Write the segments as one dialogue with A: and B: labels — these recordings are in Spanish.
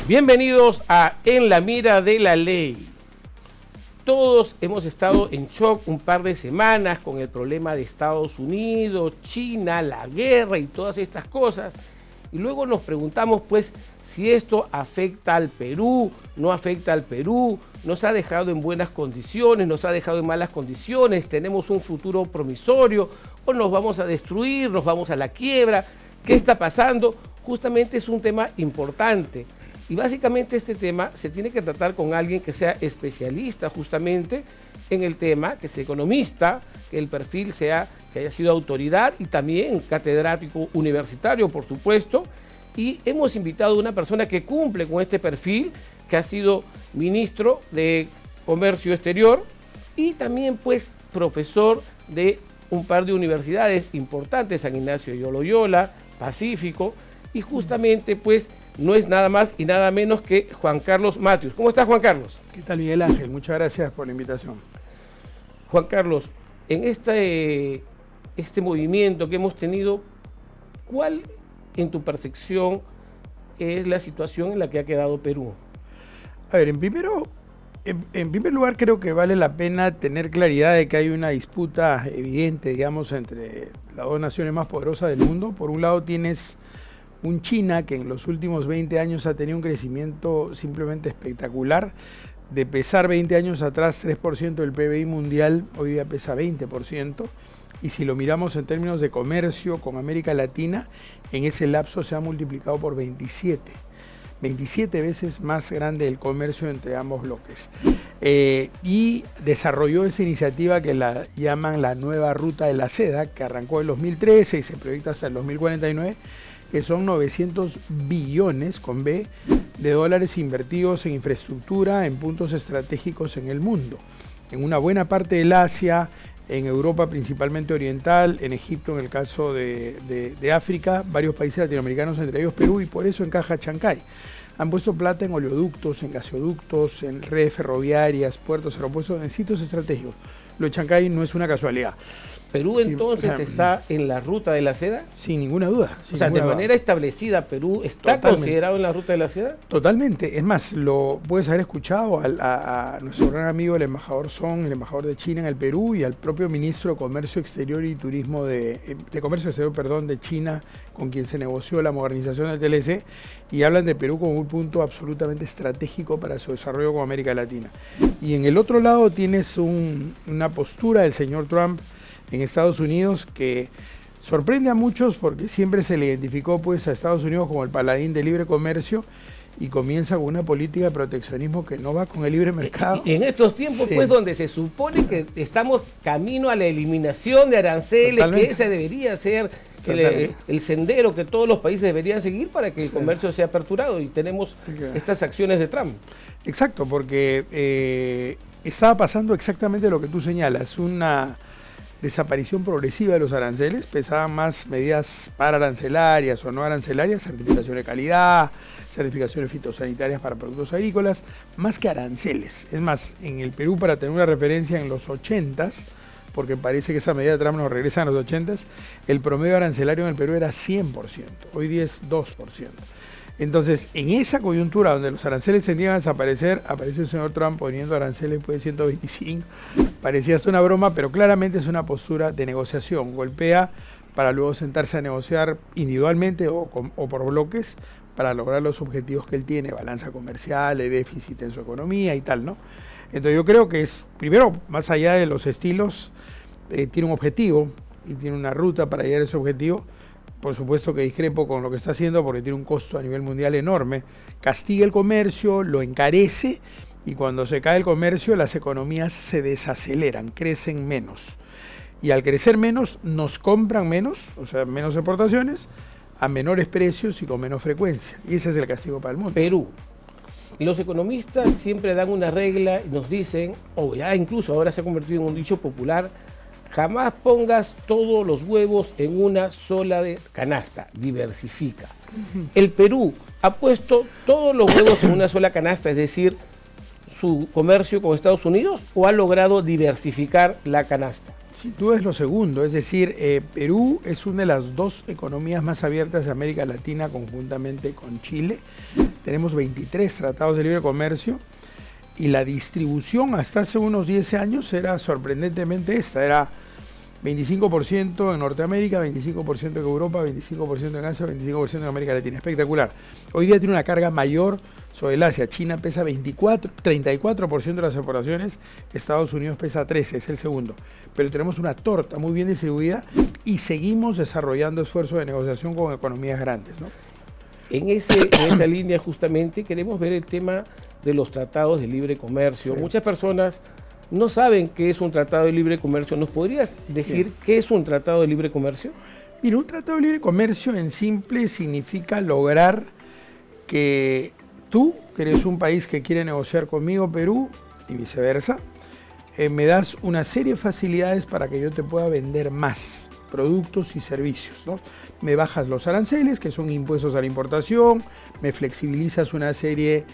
A: Bienvenidos a En la Mira de la Ley. Todos hemos estado en shock un par de semanas con el problema de Estados Unidos, China, la guerra y todas estas cosas. Y luego nos preguntamos, pues, si esto afecta al Perú, no afecta al Perú, nos ha dejado en buenas condiciones, nos ha dejado en malas condiciones, tenemos un futuro promisorio, o nos vamos a destruir, nos vamos a la quiebra. ¿Qué está pasando? Justamente es un tema importante. Y básicamente este tema se tiene que tratar con alguien que sea especialista justamente en el tema, que sea economista, que el perfil sea, que haya sido autoridad y también catedrático universitario, por supuesto. Y hemos invitado a una persona que cumple con este perfil, que ha sido ministro de Comercio Exterior y también pues profesor de un par de universidades importantes, San Ignacio de Loyola, Pacífico, y justamente pues no es nada más y nada menos que Juan Carlos Matius. ¿Cómo estás, Juan Carlos?
B: ¿Qué tal, Miguel Ángel? Muchas gracias por la invitación.
A: Juan Carlos, en este movimiento que hemos tenido, ¿cuál en tu percepción es la situación en la que ha quedado Perú?
B: A ver, en primer lugar creo que vale la pena tener claridad de que hay una disputa evidente, digamos, entre las dos naciones más poderosas del mundo. Por un lado tienes un China que en los últimos 20 años ha tenido un crecimiento simplemente espectacular. De pesar 20 años atrás 3% del PBI mundial, hoy día pesa 20%. Y si lo miramos en términos de comercio con América Latina, en ese lapso se ha multiplicado por 27 veces más grande el comercio entre ambos bloques. Y desarrolló esa iniciativa que la llaman la nueva ruta de la seda, que arrancó en 2013 y se proyecta hasta el 2049, que son 900 billones con B de dólares invertidos en infraestructura en puntos estratégicos en el mundo, en una buena parte del Asia, en Europa principalmente oriental, en Egipto en el caso de África, varios países latinoamericanos, entre ellos Perú, y por eso encaja Chancay. Han puesto plata en oleoductos, en gasoductos, en redes ferroviarias, puertos, aeropuertos, en sitios estratégicos. Lo de Chancay no es una casualidad.
A: ¿Perú entonces está en la ruta de la seda?
B: Sin ninguna duda.
A: O sea, de manera establecida, ¿Perú está considerado en la ruta de la seda?
B: Totalmente. Es más, lo puedes haber escuchado a nuestro gran amigo, el embajador Song, el embajador de China en el Perú, y al propio ministro de Comercio Exterior y Turismo de Comercio Exterior, perdón, de China, con quien se negoció la modernización del TLC, y hablan de Perú como un punto absolutamente estratégico para su desarrollo con América Latina. Y en el otro lado tienes una postura del señor Trump en Estados Unidos que sorprende a muchos porque siempre se le identificó pues a Estados Unidos como el paladín del libre comercio y comienza con una política de proteccionismo que no va con el libre mercado.
A: En estos tiempos, sí, pues donde se supone que estamos camino a la eliminación de aranceles, totalmente, que ese debería ser el sendero que todos los países deberían seguir para que el comercio sea aperturado, y tenemos estas acciones de Trump.
B: Exacto, porque estaba pasando exactamente lo que tú señalas, una desaparición progresiva de los aranceles, pesaban más medidas pararancelarias o no arancelarias, certificación de calidad, certificaciones fitosanitarias para productos agrícolas, más que aranceles. Es más, en el Perú, para tener una referencia, en los 80s, porque parece que esa medida de Trump nos regresa a los 80s, el promedio arancelario en el Perú era 100%, hoy día es 2%. Entonces, en esa coyuntura donde los aranceles tendían a desaparecer, aparece el señor Trump poniendo aranceles pues, de 125. Parecía hasta una broma, pero claramente es una postura de negociación. Golpea para luego sentarse a negociar individualmente o por bloques para lograr los objetivos que él tiene, balanza comercial, de déficit en su economía y tal, ¿no? Entonces yo creo que es, primero, más allá de los estilos, tiene un objetivo y tiene una ruta para llegar a ese objetivo. Por supuesto que discrepo con lo que está haciendo porque tiene un costo a nivel mundial enorme. Castiga el comercio, lo encarece, y cuando se cae el comercio las economías se desaceleran, crecen menos. Y al crecer menos nos compran menos, o sea, menos exportaciones, a menores precios y con menos frecuencia. Y ese es el castigo para el mundo.
A: Perú. Los economistas siempre dan una regla y nos dicen, o ya incluso ahora se ha convertido en un dicho popular: jamás pongas todos los huevos en una sola canasta, diversifica. El Perú ha puesto todos los huevos en una sola canasta, es decir, su comercio con Estados Unidos, ¿o ha logrado diversificar la canasta?
B: Sin duda es lo segundo, es decir, Perú es una de las dos economías más abiertas de América Latina conjuntamente con Chile. tenemos 23 tratados de libre comercio y la distribución hasta hace unos 10 años era sorprendentemente esta, era 25% en Norteamérica, 25% en Europa, 25% en Asia, 25% en América Latina. Espectacular. Hoy día tiene una carga mayor sobre el Asia. China pesa 34% de las exportaciones, Estados Unidos pesa 13%, es el segundo. Pero tenemos una torta muy bien distribuida y seguimos desarrollando esfuerzos de negociación con economías grandes, ¿no?
A: En esa línea justamente queremos ver el tema de los tratados de libre comercio. Sí. Muchas personas no saben qué es un tratado de libre comercio. ¿Nos podrías decir qué es un tratado de libre comercio?
B: Mira, un tratado de libre comercio en simple significa lograr que tú, que eres un país que quiere negociar conmigo, Perú, y viceversa, me das una serie de facilidades para que yo te pueda vender más productos y servicios, ¿no? Me bajas los aranceles, que son impuestos a la importación, me flexibilizas una serie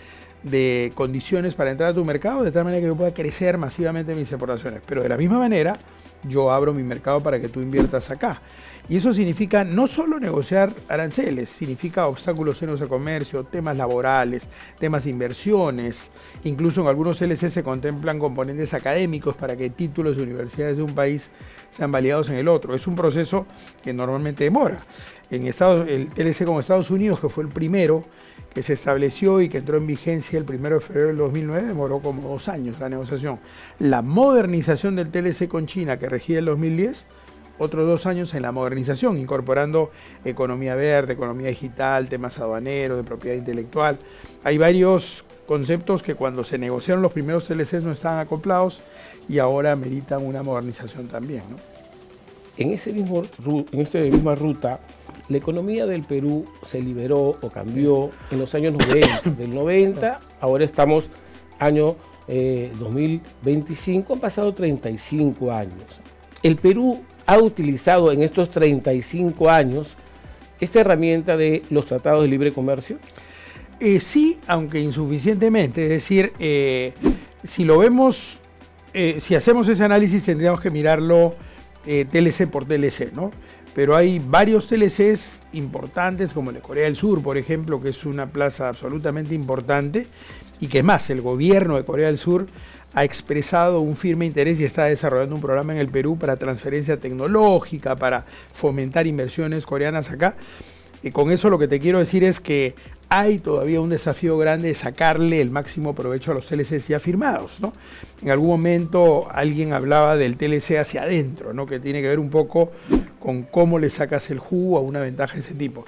B: de condiciones para entrar a tu mercado de tal manera que yo pueda crecer masivamente mis exportaciones. Pero de la misma manera, yo abro mi mercado para que tú inviertas acá. Y eso significa no solo negociar aranceles, significa obstáculos en el comercio, temas laborales, temas de inversiones. Incluso en algunos TLC se contemplan componentes académicos para que títulos de universidades de un país sean validados en el otro. Es un proceso que normalmente demora. El TLC con Estados Unidos, que fue el primero que se estableció y que entró en vigencia el 1 de febrero del 2009, demoró como 2 años la negociación. La modernización del TLC con China, que regía el 2010, otros 2 años en la modernización, incorporando economía verde, economía digital, temas aduaneros, de propiedad intelectual. Hay varios conceptos que cuando se negociaron los primeros TLCs no estaban acoplados y ahora meritan una modernización también, ¿no?
A: En esa misma ruta, la economía del Perú se liberó o cambió en los años 90. Del 90, ahora estamos año 2025, han pasado 35 años. El Perú ha utilizado en estos 35 años esta herramienta de los tratados de libre comercio.
B: Sí, aunque insuficientemente. Es decir, si lo vemos, si hacemos ese análisis tendríamos que mirarlo TLC por TLC, ¿no? Pero hay varios TLCs importantes, como el de Corea del Sur, por ejemplo, que es una plaza absolutamente importante, y que más, el gobierno de Corea del Sur ha expresado un firme interés y está desarrollando un programa en el Perú para transferencia tecnológica, para fomentar inversiones coreanas acá. Y con eso lo que te quiero decir es que hay todavía un desafío grande de sacarle el máximo provecho a los TLCs ya firmados, ¿no? En algún momento alguien hablaba del TLC hacia adentro, ¿no? Que tiene que ver un poco con cómo le sacas el jugo a una ventaja de ese tipo.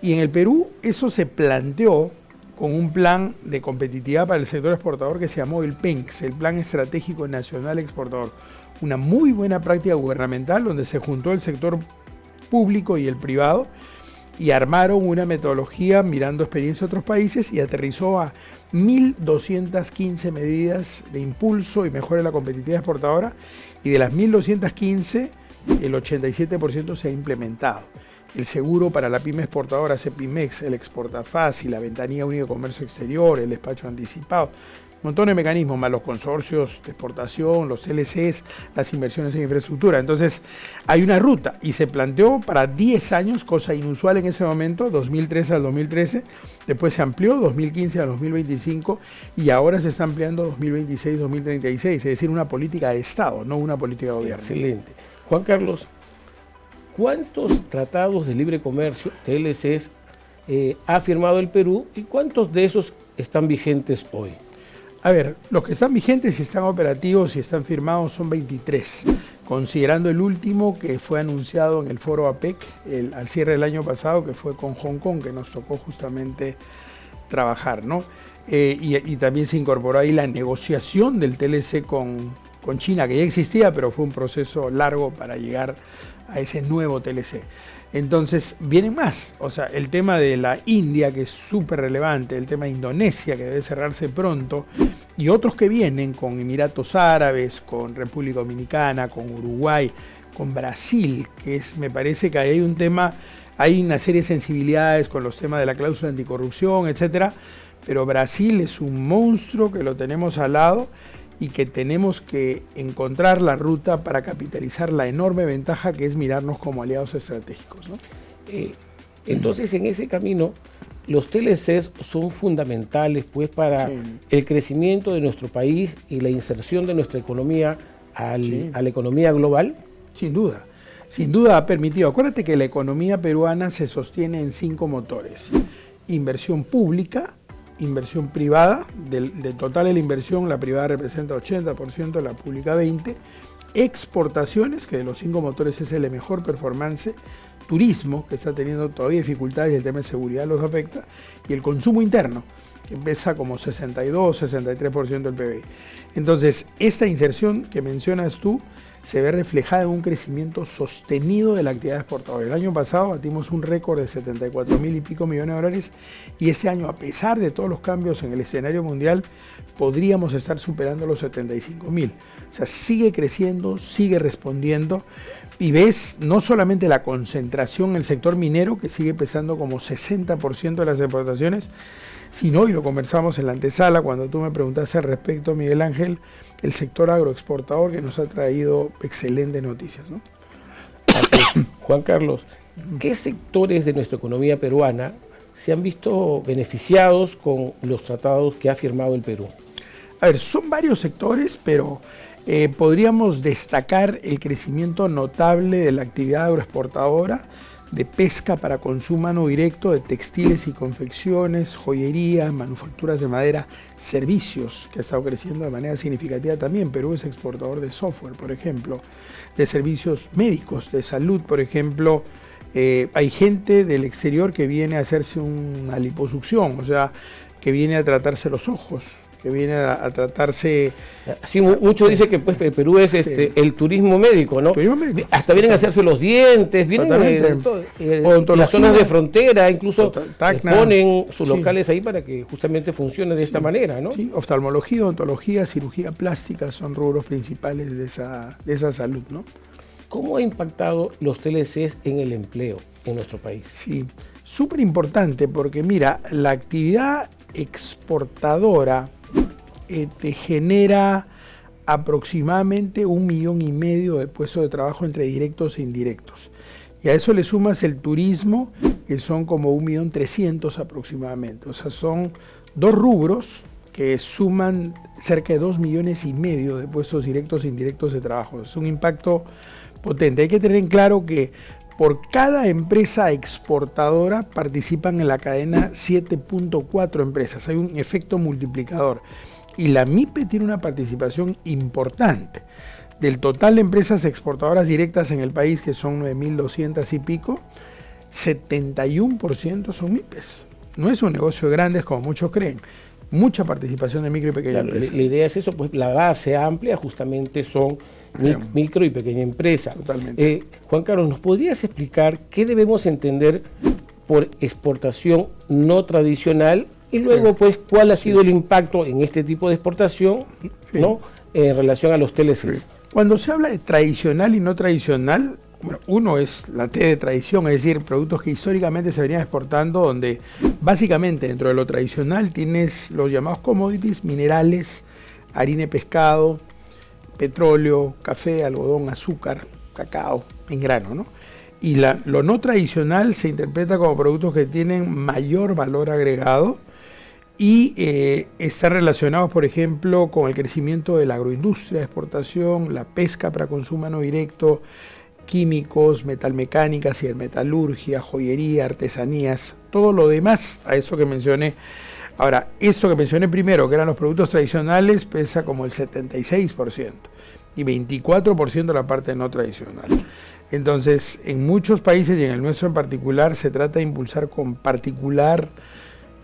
B: Y en el Perú eso se planteó con un plan de competitividad para el sector exportador que se llamó el PENX, el Plan Estratégico Nacional Exportador. Una muy buena práctica gubernamental donde se juntó el sector público y el privado y armaron una metodología mirando experiencia de otros países y aterrizó a 1.215 medidas de impulso y mejora de la competitividad exportadora, y de las 1.215, el 87% se ha implementado. El seguro para la pyme exportadora, CEPIMEX, el Exporta Fácil, la ventanilla única de comercio exterior, el despacho anticipado, un montón de mecanismos, más los consorcios de exportación, los LCs, las inversiones en infraestructura. Entonces, hay una ruta y se planteó para 10 años, cosa inusual en ese momento, 2013 al 2013, después se amplió 2015 al 2025 y ahora se está ampliando 2026-2036, es decir, una política de Estado, no una política de gobierno.
A: Excelente. Juan Carlos, ¿cuántos tratados de libre comercio, TLCs, ha firmado el Perú y cuántos de esos están vigentes hoy?
B: A ver, los que están vigentes y están operativos y están firmados son 23, considerando el último que fue anunciado en el foro APEC al cierre del año pasado, que fue con Hong Kong, que nos tocó justamente trabajar, ¿no? Y también se incorporó ahí la negociación del TLC con China, que ya existía, pero fue un proceso largo para llegar a ese nuevo TLC. Entonces vienen más, o sea, el tema de la India, que es súper relevante, el tema de Indonesia, que debe cerrarse pronto, y otros que vienen con Emiratos Árabes, con República Dominicana, con Uruguay, con Brasil, me parece que ahí hay un tema, hay una serie de sensibilidades con los temas de la cláusula anticorrupción, etcétera, pero Brasil es un monstruo que lo tenemos al lado y que tenemos que encontrar la ruta para capitalizar la enorme ventaja que es mirarnos como aliados estratégicos, ¿no?
A: Entonces, en ese camino, los TLCs son fundamentales pues para el crecimiento de nuestro país y la inserción de nuestra economía a la economía global.
B: Sin duda ha permitido. Acuérdate que la economía peruana se sostiene en 5 motores: inversión pública, inversión privada, del total de la inversión la privada representa 80%, la pública 20%, exportaciones, que de los 5 motores es el mejor performance, turismo, que está teniendo todavía dificultades y el tema de seguridad los afecta, y el consumo interno, que pesa como 62-63% del PBI. Entonces, esta inserción que mencionas tú se ve reflejada en un crecimiento sostenido de la actividad exportadora. El año pasado batimos un récord de 74.000 y pico millones de dólares, y este año, a pesar de todos los cambios en el escenario mundial, podríamos estar superando los 75.000. O sea, sigue creciendo, sigue respondiendo, y ves no solamente la concentración en el sector minero, que sigue pesando como 60% de las exportaciones, sino, y lo conversamos en la antesala cuando tú me preguntaste al respecto, Miguel Ángel, el sector agroexportador, que nos ha traído excelentes noticias, ¿no?
A: Así es. Juan Carlos, ¿qué sectores de nuestra economía peruana se han visto beneficiados con los tratados que ha firmado el Perú?
B: A ver, son varios sectores, pero podríamos destacar el crecimiento notable de la actividad agroexportadora, de pesca para consumo humano directo, de textiles y confecciones, joyería, manufacturas de madera, servicios, que ha estado creciendo de manera significativa también. Perú es exportador de software, por ejemplo, de servicios médicos, de salud, por ejemplo. Hay gente del exterior que viene a hacerse una liposucción, o sea, que viene a tratarse los ojos, que viene a tratarse...
A: Sí, muchos dicen que pues Perú es el turismo médico, ¿no?
B: Turismo médico.
A: Hasta vienen a hacerse los dientes, vienen de las zonas de frontera, incluso ponen sus locales ahí para que justamente funcione de esta manera, ¿no?
B: Sí, oftalmología, odontología, cirugía plástica son rubros principales de esa salud, ¿no?
A: ¿Cómo ha impactado los TLCs en el empleo en nuestro país?
B: Sí, súper importante, porque mira, la actividad exportadora te genera aproximadamente 1,5 millones de puestos de trabajo entre directos e indirectos. Y a eso le sumas el turismo, que son como 1.300.000 aproximadamente. O sea, son 2 rubros que suman cerca de 2,5 millones de puestos directos e indirectos de trabajo. Es un impacto potente. Hay que tener en claro que por cada empresa exportadora participan en la cadena 7.4 empresas. Hay un efecto multiplicador. Y la MIPE tiene una participación importante. Del total de empresas exportadoras directas en el país, que son 9.200 y pico, 71% son MIPES. No es un negocio de grandes como muchos creen. Mucha participación de micro y pequeña empresa.
A: La idea es eso, pues la base amplia justamente son micro y pequeña empresa.
B: Totalmente.
A: Juan Carlos, ¿nos podrías explicar qué debemos entender por exportación no tradicional? Y luego, pues, ¿cuál ha sido el impacto en este tipo de exportación, ¿no? En relación a los TLCs?
B: Cuando se habla de tradicional y no tradicional, bueno, uno es la T de tradición, es decir, productos que históricamente se venían exportando, donde básicamente dentro de lo tradicional tienes los llamados commodities, minerales, harina y pescado, petróleo, café, algodón, azúcar, cacao, en grano, ¿no? Y lo no tradicional se interpreta como productos que tienen mayor valor agregado y están relacionados, por ejemplo, con el crecimiento de la agroindustria de exportación, la pesca para consumo humano directo, químicos, metalmecánica, cibermetalurgia, joyería, artesanías, todo lo demás a eso que mencioné. Ahora, esto que mencioné primero, que eran los productos tradicionales, pesa como el 76% y 24% la parte no tradicional. Entonces, en muchos países y en el nuestro en particular, se trata de impulsar con particular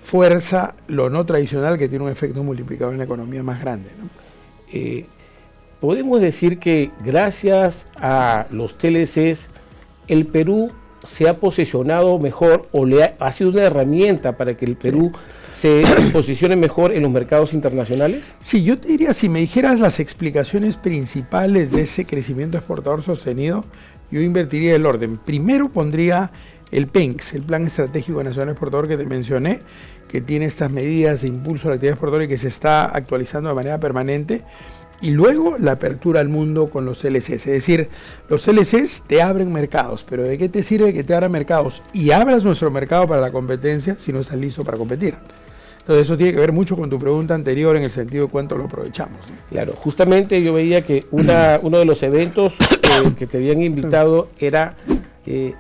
B: fuerza lo no tradicional, que tiene un efecto multiplicador en la economía más grande, ¿no?
A: Podemos decir que gracias a los TLCs, el Perú se ha posicionado mejor o ha sido una herramienta para que el Perú se posicione mejor en los mercados internacionales.
B: Sí, yo te diría, si me dijeras las explicaciones principales de ese crecimiento exportador sostenido, yo invertiría el orden. Primero pondría el PENX, el Plan Estratégico Nacional Exportador que te mencioné, que tiene estas medidas de impulso a la actividad exportadora y que se está actualizando de manera permanente. Y luego la apertura al mundo con los CLCs. Es decir, los CLCs te abren mercados, pero ¿de qué te sirve que te abran mercados y abras nuestro mercado para la competencia si no estás listo para competir? Entonces eso tiene que ver mucho con tu pregunta anterior en el sentido de cuánto lo aprovechamos, ¿no?
A: Claro, justamente yo veía que uno de los eventos que te habían invitado era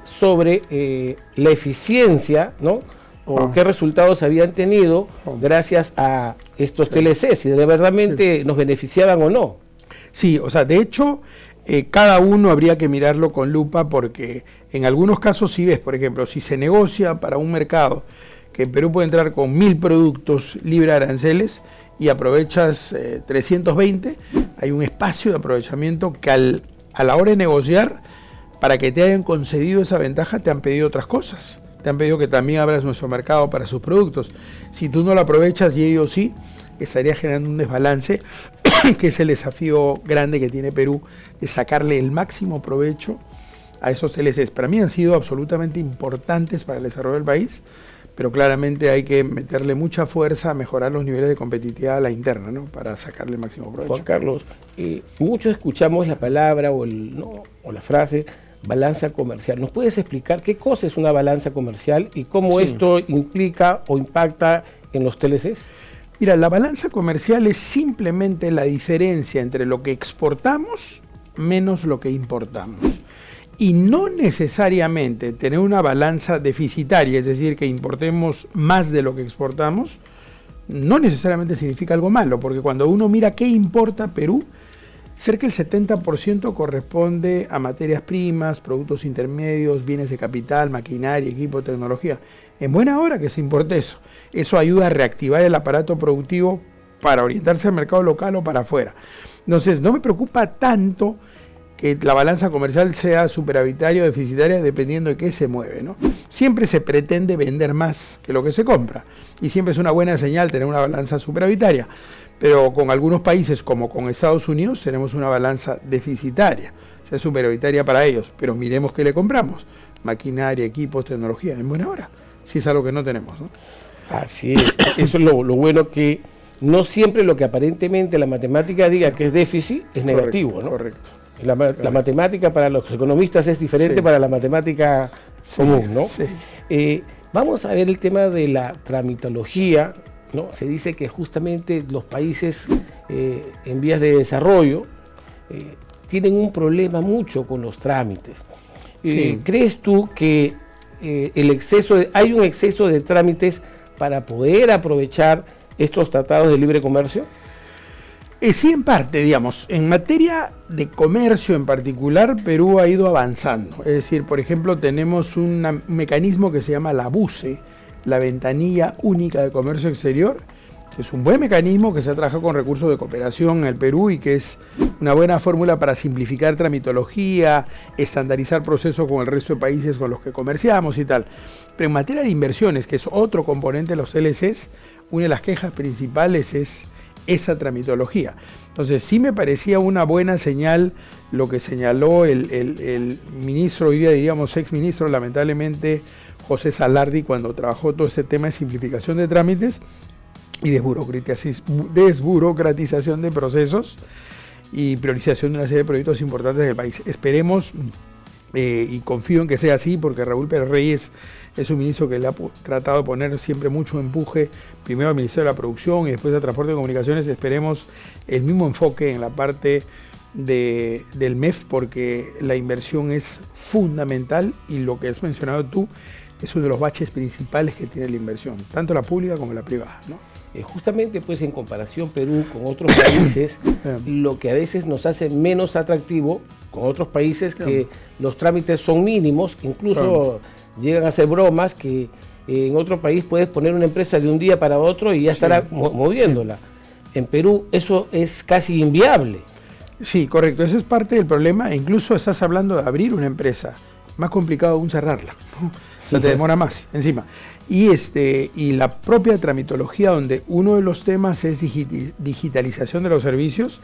A: sobre la eficiencia, ¿no? O qué resultados habían tenido gracias a estos TLC, si de verdadmente nos beneficiaban o no.
B: Sí, o sea, de hecho, cada uno habría que mirarlo con lupa porque en algunos casos si ves, por ejemplo, si se negocia para un mercado que en Perú puede entrar con 1000 productos libre de aranceles y aprovechas 320, hay un espacio de aprovechamiento que a la hora de negociar, para que te hayan concedido esa ventaja, te han pedido otras cosas. Te han pedido que también abras nuestro mercado para sus productos. Si tú no lo aprovechas y ellos sí, estaría generando un desbalance, que es el desafío grande que tiene Perú, de sacarle el máximo provecho a esos TLCs. Para mí han sido absolutamente importantes para el desarrollo del país, pero claramente hay que meterle mucha fuerza a mejorar los niveles de competitividad a la interna, ¿no? Para sacarle el máximo provecho.
A: Juan Carlos, muchos escuchamos la palabra o la frase balanza comercial. ¿Nos puedes explicar qué cosa es una balanza comercial y cómo esto implica o impacta en los TLCs?
B: Mira, la balanza comercial es simplemente la diferencia entre lo que exportamos menos lo que importamos. Y no necesariamente tener una balanza deficitaria, es decir, que importemos más de lo que exportamos, no necesariamente significa algo malo, porque cuando uno mira qué importa Perú, cerca del 70% corresponde a materias primas, productos intermedios, bienes de capital, maquinaria, equipo, tecnología. En buena hora que se importe eso. Eso ayuda a reactivar el aparato productivo para orientarse al mercado local o para afuera. Entonces, no me preocupa tanto que la balanza comercial sea superavitaria o deficitaria dependiendo de qué se mueve, ¿no? Siempre se pretende vender más que lo que se compra y siempre es una buena señal tener una balanza superavitaria, pero con algunos países como con Estados Unidos tenemos una balanza deficitaria, o sea, superavitaria para ellos, pero miremos qué le compramos, maquinaria, equipos, tecnología, en buena hora, si es algo que no tenemos, ¿no?
A: Así es, eso es lo bueno, que no siempre lo que aparentemente la matemática diga que es déficit es negativo, ¿no?
B: Correcto.
A: La matemática para los economistas es diferente para la matemática común, ¿no?
B: Sí.
A: Vamos a ver el tema de la tramitología, ¿no? Se dice que justamente los países en vías de desarrollo tienen un problema mucho con los trámites. ¿Crees tú que hay un exceso de trámites para poder aprovechar estos tratados de libre comercio?
B: Sí, en parte, digamos, en materia de comercio en particular, Perú ha ido avanzando. Es decir, por ejemplo, tenemos un mecanismo que se llama la BUCE, la Ventanilla Única de Comercio Exterior, que es un buen mecanismo que se ha trabajado con recursos de cooperación en el Perú y que es una buena fórmula para simplificar tramitología, estandarizar procesos con el resto de países con los que comerciamos y tal. Pero en materia de inversiones, que es otro componente de los LCs, una de las quejas principales es esa tramitología. Entonces sí me parecía una buena señal lo que señaló el ministro, hoy día diríamos exministro, lamentablemente, José Salardi, cuando trabajó todo ese tema de simplificación de trámites y desburocratización de procesos y priorización de una serie de proyectos importantes del país. Esperemos y confío en que sea así, porque Raúl Pérez Reyes es un ministro que le ha tratado de poner siempre mucho empuje, primero al Ministerio de la Producción y después al Transporte y Comunicaciones. Esperemos el mismo enfoque en la parte del MEF, porque la inversión es fundamental y lo que has mencionado tú es uno de los baches principales que tiene la inversión, tanto la pública como la privada, ¿no?
A: Justamente pues en comparación Perú con otros países, lo que a veces nos hace menos atractivo con otros países, que los trámites son mínimos, incluso llegan a ser bromas que en otro país puedes poner una empresa de un día para otro y ya estará moviéndola. En Perú eso es casi inviable.
B: Sí, correcto, eso es parte del problema, e incluso estás hablando de abrir una empresa, más complicado aún cerrarla, ¿no? O sea, te demora más encima. Y la propia tramitología, donde uno de los temas es digitalización de los servicios,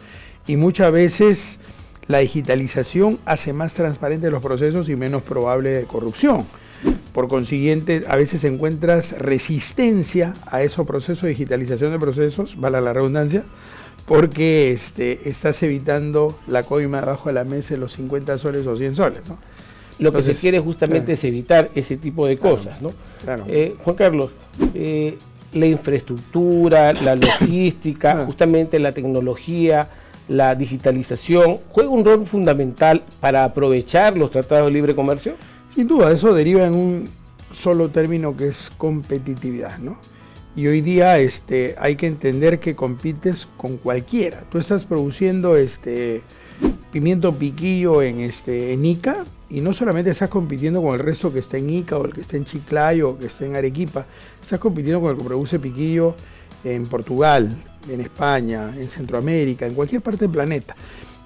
B: y muchas veces la digitalización hace más transparentes los procesos y menos probable de corrupción. Por consiguiente, a veces encuentras resistencia a esos procesos de digitalización de procesos, vale la redundancia, porque estás evitando la coima debajo de la mesa de los 50 soles o 100 soles, ¿no?
A: Lo que se quiere justamente es evitar ese tipo de cosas, ¿no?
B: Claro.
A: Juan Carlos, la infraestructura, la logística, justamente la tecnología, la digitalización, ¿juega un rol fundamental para aprovechar los tratados de libre comercio?
B: Sin duda, eso deriva en un solo término que es competitividad, ¿no? Y hoy día hay que entender que compites con cualquiera. Tú estás produciendo pimiento piquillo en Ica, y no solamente estás compitiendo con el resto que está en Ica, o el que está en Chiclayo, o que está en Arequipa, estás compitiendo con el que produce piquillo en Portugal, en España, en Centroamérica, en cualquier parte del planeta.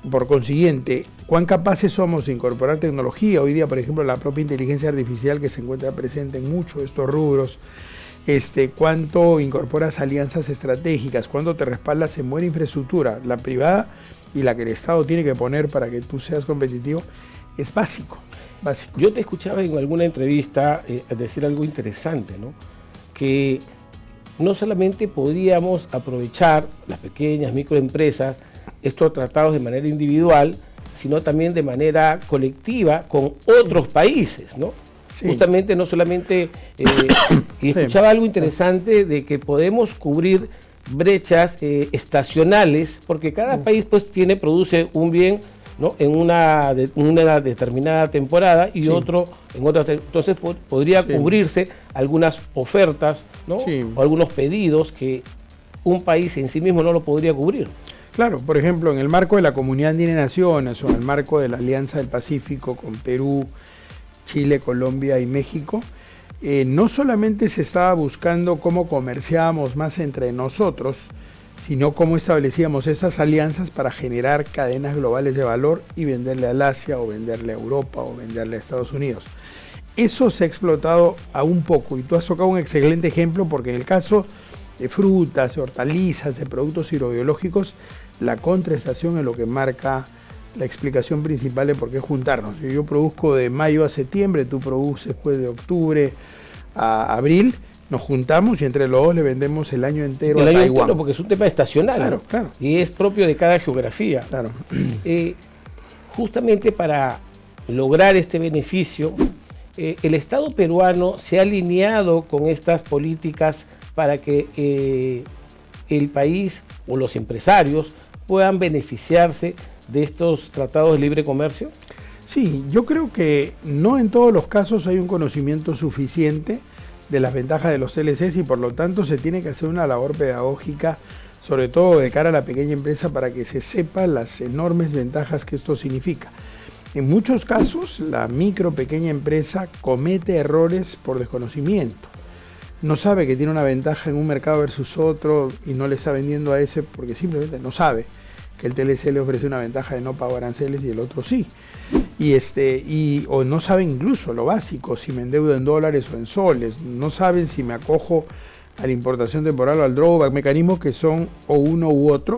B: Por consiguiente, ¿cuán capaces somos de incorporar tecnología? Hoy día, por ejemplo, la propia inteligencia artificial que se encuentra presente en muchos de estos rubros, cuánto incorporas alianzas estratégicas, cuánto te respaldas en buena infraestructura, la privada y la que el Estado tiene que poner para que tú seas competitivo, es básico.
A: Yo te escuchaba en alguna entrevista decir algo interesante, ¿no? Que no solamente podríamos aprovechar las pequeñas microempresas estos tratados de manera individual, sino también de manera colectiva con otros países, ¿no? Sí. Justamente no solamente, y escuchaba algo interesante de que podemos cubrir brechas estacionales, porque cada país pues produce un bien, ¿no? en una determinada temporada y otro en otra, entonces podría cubrirse algunas ofertas, ¿no? O algunos pedidos que un país en sí mismo no lo podría cubrir.
B: Claro, por ejemplo, en el marco de la Comunidad Andina de Naciones o en el marco de la Alianza del Pacífico con Perú, Chile, Colombia y México, no solamente se estaba buscando cómo comerciábamos más entre nosotros, sino cómo establecíamos esas alianzas para generar cadenas globales de valor y venderle al Asia o venderle a Europa o venderle a Estados Unidos. Eso se ha explotado aún poco y tú has tocado un excelente ejemplo porque en el caso de frutas, de hortalizas, de productos agrobiológicos, la contraestación es lo que marca la explicación principal de por qué juntarnos. Si yo produzco de mayo a septiembre, tú produces pues de octubre a abril, nos juntamos y entre los dos le vendemos el año entero a Taiwán.
A: Entero porque es un tema estacional,
B: claro,
A: ¿no?
B: Claro.
A: Y es propio de cada geografía.
B: Claro.
A: Justamente para lograr este beneficio, el Estado peruano se ha alineado con estas políticas para que el país o los empresarios puedan beneficiarse de estos tratados de libre comercio.
B: Sí, yo creo que no en todos los casos hay un conocimiento suficiente de las ventajas de los TLCs y por lo tanto se tiene que hacer una labor pedagógica, sobre todo de cara a la pequeña empresa, para que se sepa las enormes ventajas que esto significa. En muchos casos la pequeña empresa comete errores por desconocimiento. No sabe que tiene una ventaja en un mercado versus otro y no le está vendiendo a ese porque simplemente no sabe que el TLC le ofrece una ventaja de no pago aranceles y el otro sí. O no saben incluso lo básico, si me endeudo en dólares o en soles, no saben si me acojo a la importación temporal o al drawback, mecanismos que son o uno u otro,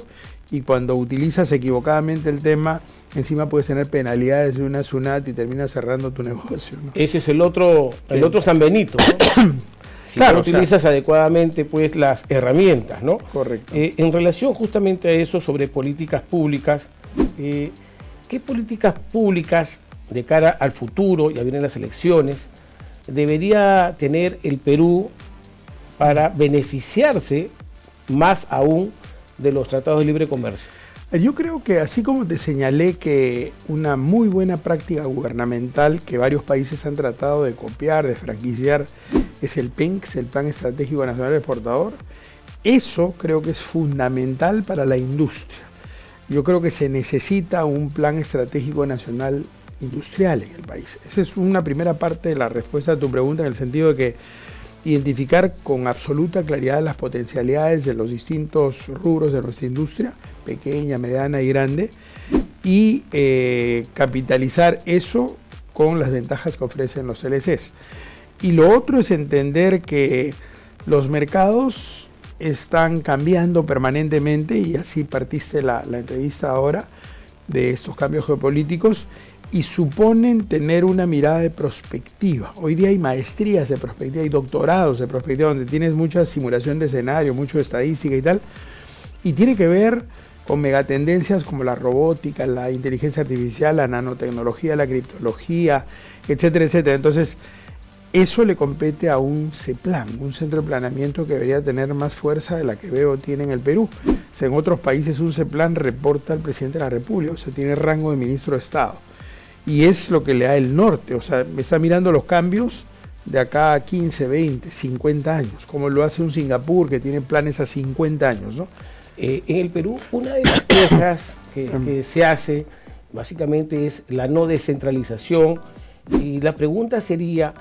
B: y cuando utilizas equivocadamente el tema, encima puedes tener penalidades de una SUNAT y terminas cerrando tu negocio, ¿no?
A: Ese es el otro San Benito, ¿no? Si claro, no utilizas adecuadamente pues las herramientas, ¿no?
B: Correcto.
A: En relación justamente a eso sobre políticas públicas, ¿qué políticas públicas de cara al futuro, ya vienen las elecciones, debería tener el Perú para beneficiarse más aún de los tratados de libre comercio?
B: Yo creo que así como te señalé que una muy buena práctica gubernamental que varios países han tratado de copiar, de franquiciar, es el PENX, el Plan Estratégico Nacional Exportador, eso creo que es fundamental para la industria. Yo creo que se necesita un plan estratégico nacional industrial en el país. Esa es una primera parte de la respuesta a tu pregunta, en el sentido de que identificar con absoluta claridad las potencialidades de los distintos rubros de nuestra industria, pequeña, mediana y grande, y capitalizar eso con las ventajas que ofrecen los TLCs. Y lo otro es entender que los mercados están cambiando permanentemente, y así partiste la entrevista ahora de estos cambios geopolíticos, y suponen tener una mirada de perspectiva. Hoy día hay maestrías de perspectiva y doctorados de perspectiva donde tienes mucha simulación de escenario, mucho de estadística y tal, y tiene que ver con megatendencias como la robótica, la inteligencia artificial, la nanotecnología, la criptología, etcétera, etcétera. Entonces, eso le compete a un CEPLAN, un centro de planeamiento que debería tener más fuerza de la que veo tiene en el Perú. O sea, en otros países un CEPLAN reporta al presidente de la República, o sea, tiene rango de ministro de Estado. Y es lo que le da el norte, o sea, me está mirando los cambios de acá a 15, 20, 50 años, como lo hace un Singapur que tiene planes a 50 años, ¿no?
A: En el Perú, una de las quejas que se hace básicamente es la no descentralización, y la pregunta sería,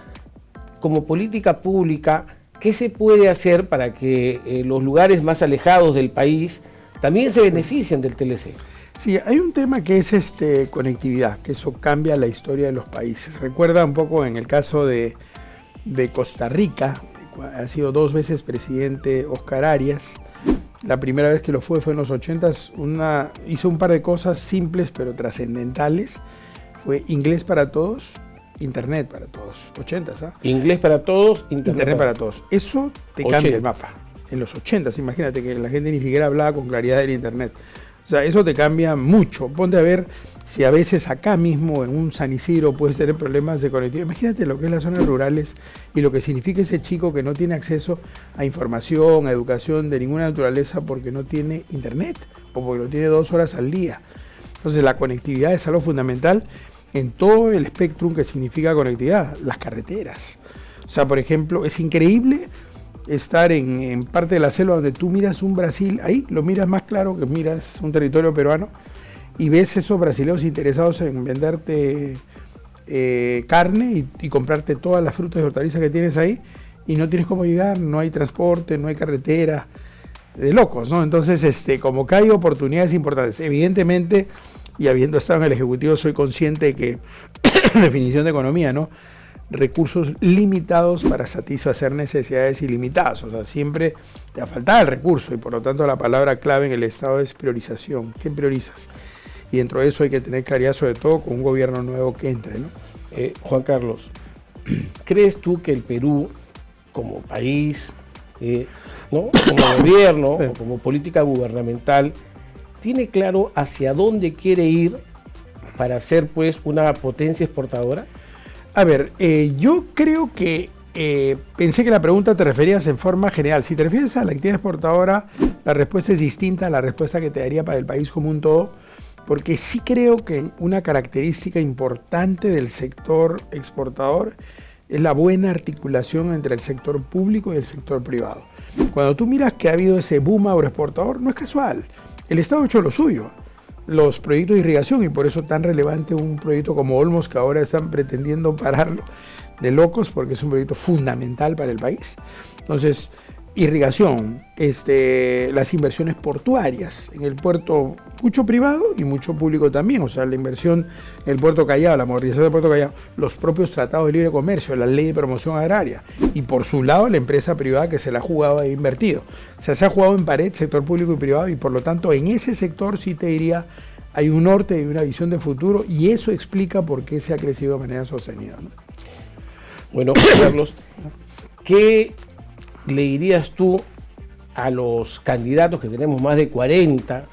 A: como política pública, ¿qué se puede hacer para que los lugares más alejados del país también se beneficien del TLC?
B: Sí, hay un tema que es conectividad, que eso cambia la historia de los países. Recuerda un poco en el caso de Costa Rica, ha sido 2 veces presidente Oscar Arias. La primera vez que lo fue en los 80s, hizo un par de cosas simples pero trascendentales. Fue inglés para todos, internet para todos. 80s, ¿ah?
A: Inglés para todos,
B: internet para todos. Eso te cambia el mapa. En los 80s, imagínate que la gente ni siquiera hablaba con claridad del internet. O sea, eso te cambia mucho. Ponte a ver si a veces acá mismo en un San Isidro puedes tener problemas de conectividad. Imagínate lo que es las zonas rurales y lo que significa ese chico que no tiene acceso a información, a educación de ninguna naturaleza porque no tiene internet o porque lo tiene 2 horas al día. Entonces la conectividad es algo fundamental en todo el espectro que significa conectividad. Las carreteras. O sea, por ejemplo, es increíble estar en parte de la selva donde tú miras un Brasil, ahí lo miras más claro que miras un territorio peruano y ves esos brasileños interesados en venderte carne y comprarte todas las frutas y hortalizas que tienes ahí y no tienes cómo llegar, no hay transporte, no hay carretera, de locos, ¿no? Entonces, como que hay oportunidades importantes. Evidentemente, y habiendo estado en el Ejecutivo, soy consciente de que, definición de economía, ¿no? Recursos limitados para satisfacer necesidades ilimitadas, o sea, siempre te va a faltar el recurso y por lo tanto la palabra clave en el Estado es priorización. ¿Qué priorizas? Y dentro de eso hay que tener claridad, sobre todo con un gobierno nuevo que entre, ¿no?
A: Juan Carlos, ¿crees tú que el Perú como país, ¿no? como gobierno o como política gubernamental tiene claro hacia dónde quiere ir para ser pues una potencia exportadora?
B: A ver, yo creo que pensé que la pregunta te referías en forma general. Si te refieres a la actividad exportadora, la respuesta es distinta a la respuesta que te daría para el país como un todo, porque sí creo que una característica importante del sector exportador es la buena articulación entre el sector público y el sector privado. Cuando tú miras que ha habido ese boom agroexportador, no es casual. El Estado ha hecho lo suyo. Los proyectos de irrigación, y por eso tan relevante un proyecto como Olmos, que ahora están pretendiendo pararlo de locos porque es un proyecto fundamental para el país. Entonces, irrigación, las inversiones portuarias en el puerto, mucho privado y mucho público también, o sea, la inversión en el puerto Callao, la modernización del puerto Callao, los propios tratados de libre comercio, la ley de promoción agraria y por su lado la empresa privada que se la ha jugado e invertido. O sea, se ha jugado en pared sector público y privado y por lo tanto en ese sector sí te diría hay un norte y una visión de futuro y eso explica por qué se ha crecido de manera sostenida, ¿no?
A: Bueno, Carlos, ¿qué le dirías tú a los candidatos, que tenemos más de 40,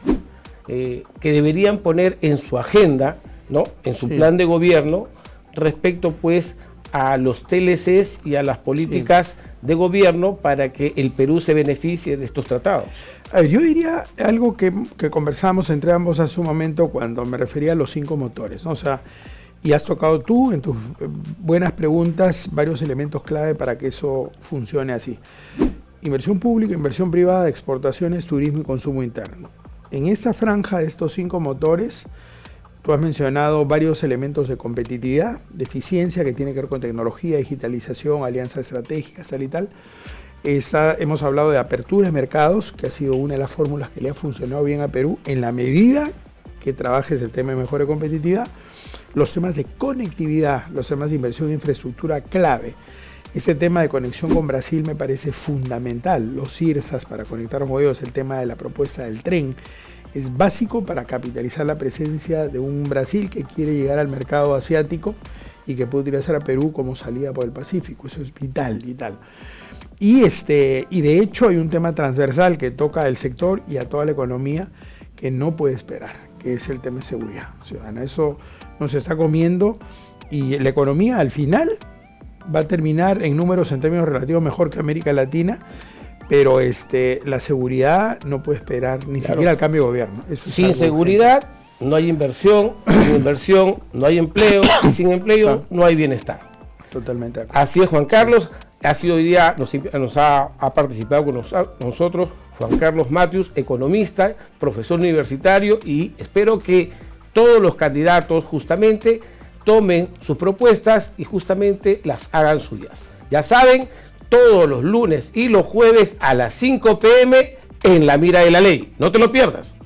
A: que deberían poner en su agenda, ¿no? En su plan de gobierno, respecto pues a los TLCs y a las políticas de gobierno para que el Perú se beneficie de estos tratados?
B: A ver, yo diría algo que conversamos entre ambos hace un momento cuando me refería a los 5 motores, ¿no? O sea, y has tocado tú en tus buenas preguntas varios elementos clave para que eso funcione así. Inversión pública, inversión privada, exportaciones, turismo y consumo interno. En esta franja de estos 5 motores, tú has mencionado varios elementos de competitividad, de eficiencia que tiene que ver con tecnología, digitalización, alianzas estratégicas, tal y tal. Hemos hablado de apertura de mercados, que ha sido una de las fórmulas que le ha funcionado bien a Perú en la medida que trabajes el tema de mejora competitividad. Los temas de conectividad, los temas de inversión en infraestructura clave. Este tema de conexión con Brasil me parece fundamental. Los IRSAs para conectar los modelos, el tema de la propuesta del tren, es básico para capitalizar la presencia de un Brasil que quiere llegar al mercado asiático y que puede utilizar a Perú como salida por el Pacífico. Eso es vital, vital. Y de hecho hay un tema transversal que toca al sector y a toda la economía, que no puede esperar, que es el tema de seguridad ciudadana. Eso nos está comiendo y la economía al final va a terminar en números en términos relativos mejor que América Latina, pero la seguridad no puede esperar ni siquiera al cambio de gobierno. Eso es
A: sin seguridad no hay inversión, sin inversión no hay empleo, y sin empleo no hay bienestar.
B: Totalmente.
A: Así es, Juan Carlos. Ha sido hoy día, nos ha participado con nosotros Juan Carlos Matthews, economista, profesor universitario, y espero que todos los candidatos justamente tomen sus propuestas y justamente las hagan suyas. Ya saben, todos los lunes y los jueves a las 5 p.m. en La Mira de la Ley. No te lo pierdas.